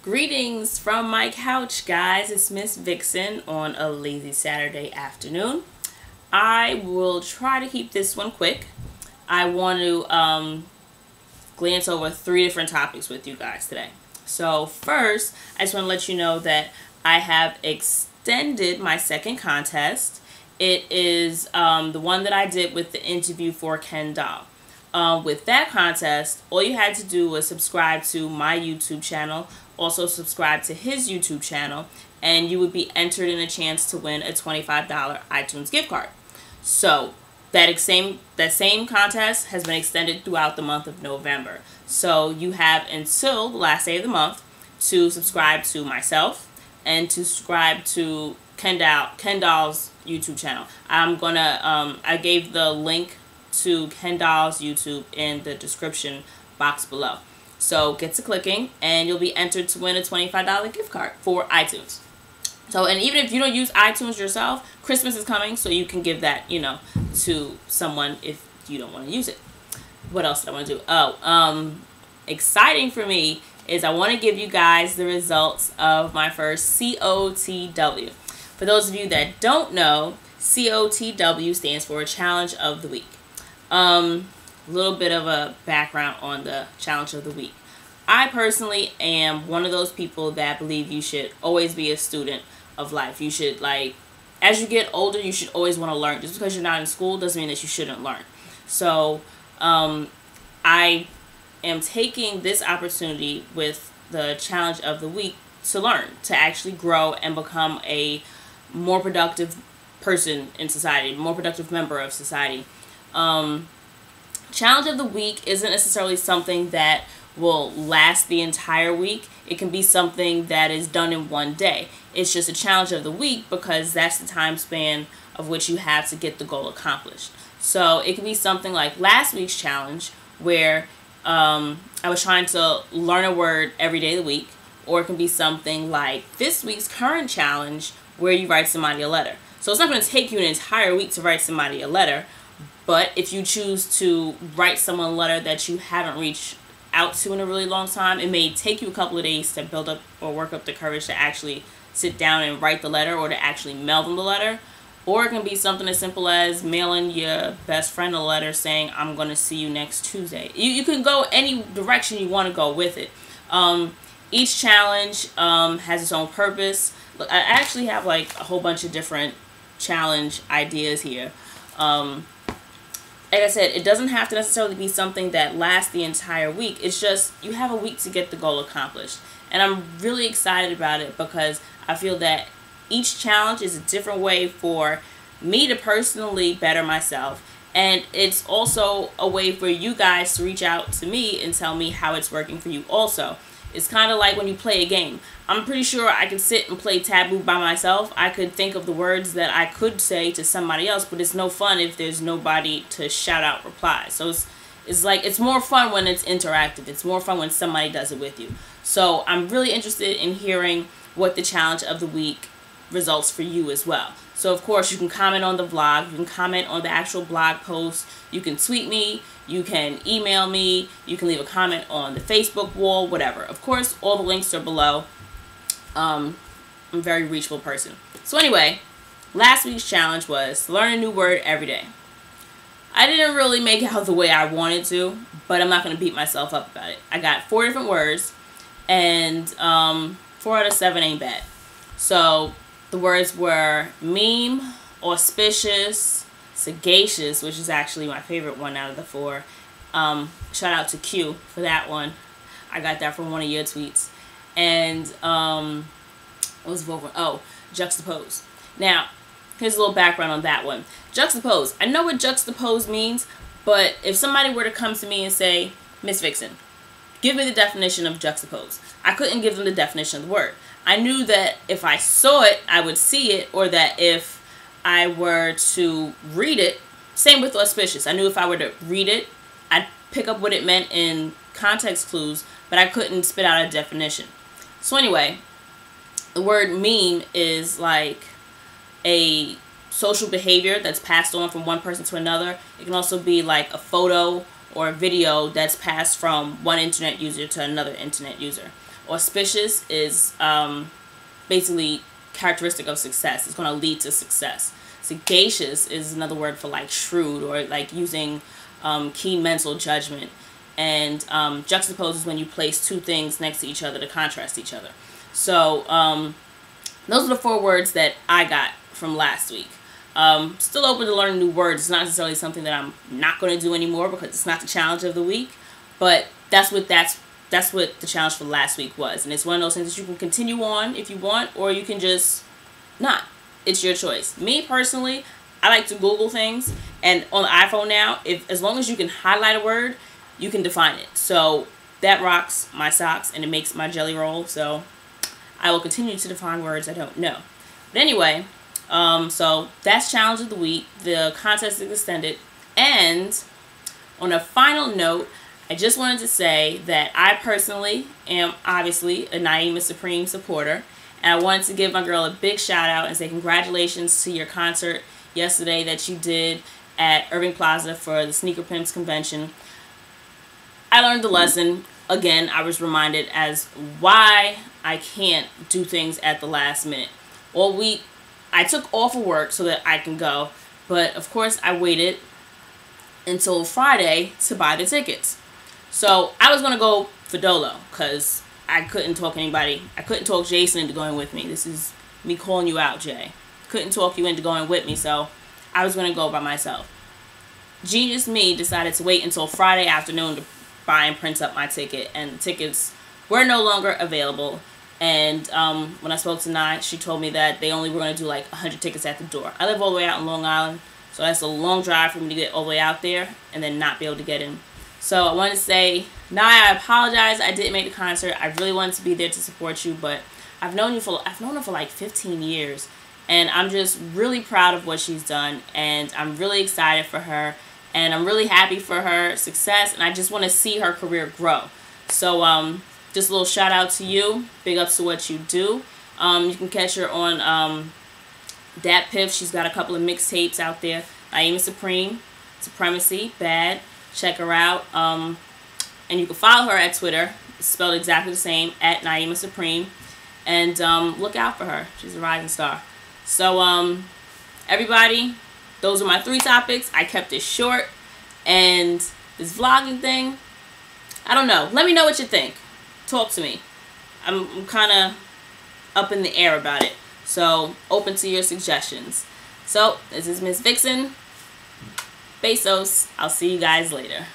Greetings from my couch, guys. It's Miss Vixen on a lazy Saturday afternoon. I will try to keep this one quick. I want to glance over 3 different topics with you guys today. So first, I just want to let you know that I have extended my second contest. It is the one that I did with the interview for Ken Doll. With that contest, all you had to do was subscribe to my YouTube channel, also subscribe to his YouTube channel, and you would be entered in a chance to win a $25 iTunes gift card. So that same contest has been extended throughout the month of November. So you have until the last day of the month to subscribe to myself and to subscribe to Ken Doll's YouTube channel. I gave the link to Ken Doll's YouTube in the description box below. So get to clicking and you'll be entered to win a $25 gift card for iTunes. So, and even if you don't use iTunes yourself, Christmas is coming, so you can give that, to someone if you don't want to use it. What else did I want to do? Exciting for me is I want to give you guys the results of my first COTW. For those of you that don't know, COTW stands for Challenge of the Week. Little bit of a background on the Challenge of the Week. I personally am one of those people that believe you should always be a student of life. You should, as you get older, you should always want to learn. Just because you're not in school doesn't mean that you shouldn't learn. So, I am taking this opportunity with the Challenge of the Week to learn, to actually grow and become a more productive person in society, more productive member of society. Challenge of the Week isn't necessarily something that will last the entire week. It can be something that is done in one day. It's just a challenge of the week because that's the time span of which you have to get the goal accomplished. So it can be something like last week's challenge where I was trying to learn a word every day of the week, or it can be something like this week's current challenge where you write somebody a letter. So it's not going to take you an entire week to write somebody a letter, but if you choose to write someone a letter that you haven't reached out to in a really long time, it may take you a couple of days to build up or work up the courage to actually sit down and write the letter, or to actually mail them the letter. Or it can be something as simple as mailing your best friend a letter saying, I'm going to see you next Tuesday. You can go any direction you want to go with it. Each challenge has its own purpose. Look, I actually have a whole bunch of different challenge ideas here. Like I said, it doesn't have to necessarily be something that lasts the entire week. It's just you have a week to get the goal accomplished. And I'm really excited about it because I feel that each challenge is a different way for me to personally better myself. And it's also a way for you guys to reach out to me and tell me how it's working for you also. It's kind of like when you play a game. I'm pretty sure I could sit and play Taboo by myself. I could think of the words that I could say to somebody else, but it's no fun if there's nobody to shout out replies. So it's more fun when it's interactive. It's more fun when somebody does it with you. So I'm really interested in hearing what the Challenge of the Week results for you as well. So of course you can comment on the vlog, you can comment on the actual blog post, you can tweet me, you can email me, you can leave a comment on the Facebook wall, whatever. Of course, all the links are below. I'm a very reachable person. So anyway, last week's challenge was to learn a new word every day. I didn't really make it out the way I wanted to, but I'm not going to beat myself up about it. I got 4 different words, and 4 out of 7 ain't bad. So the words were meme, auspicious, sagacious, which is actually my favorite one out of the 4. Shout out to Q for that one. I got that from one of your tweets. And what was the one? Oh, juxtapose. Now, here's a little background on that one. Juxtapose. I know what juxtapose means, but if somebody were to come to me and say, Miss Vixen, give me the definition of juxtapose, I couldn't give them the definition of the word. I knew that if I saw it, I would see it, or that if I were to read it, same with auspicious. I knew if I were to read it, I'd pick up what it meant in context clues, but I couldn't spit out a definition. So anyway, the word meme is like a social behavior that's passed on from one person to another. It can also be like a photo or a video that's passed from one internet user to another internet user. Auspicious is basically characteristic of success. It's going to lead to success. Sagacious is another word for like shrewd, or like using keen mental judgment. And juxtapose is when you place two things next to each other to contrast each other. So those are the 4 words that I got from last week. Still open to learning new words. It's not necessarily something that I'm not going to do anymore because it's not the challenge of the week. But that's what the challenge for last week was. And it's one of those things that you can continue on if you want, or you can just not. It's your choice. Me personally, I like to Google things. And on the iPhone now, as long as you can highlight a word, you can define it. So that rocks my socks and it makes my jelly roll. So I will continue to define words I don't know. But anyway, so that's challenge of the week. The contest is extended. And on a final note, I just wanted to say that I personally am obviously a Naima Supreme supporter. And I wanted to give my girl a big shout out and say congratulations to your concert yesterday that you did at Irving Plaza for the Sneaker Pimps Convention. I learned the lesson. Again, I was reminded as why I can't do things at the last minute. All week, I took off of work so that I can go. But, of course, I waited until Friday to buy the tickets. So, I was going to go for Dolo because I couldn't talk anybody. I couldn't talk Jason into going with me. This is me calling you out, Jay. Couldn't talk you into going with me, so I was going to go by myself. Genius me decided to wait until Friday afternoon to buy and print up my ticket, and the tickets were no longer available. And when I spoke to Nye, she told me that they only were going to do like 100 tickets at the door. I live all the way out in Long Island, so that's a long drive for me to get all the way out there and then not be able to get in. So I wanted to say, Nye, I apologize. I didn't make the concert. I really wanted to be there to support you, but I've known her for like 15 years, and I'm just really proud of what she's done, and I'm really excited for her. And I'm really happy for her success, and I just want to see her career grow. So, just a little shout out to you. Big ups to what you do. You can catch her on Dat Piff. She's got a couple of mixtapes out there. Naima Supreme, Supremacy, Bad. Check her out. And you can follow her at Twitter. It's spelled exactly the same, at Naima Supreme. And look out for her. She's a rising star. So, everybody, those are my 3 topics. I kept it short. And this vlogging thing, I don't know. Let me know what you think. Talk to me. I'm kind of up in the air about it. So, open to your suggestions. So, this is Miss Vixen. Besos. I'll see you guys later.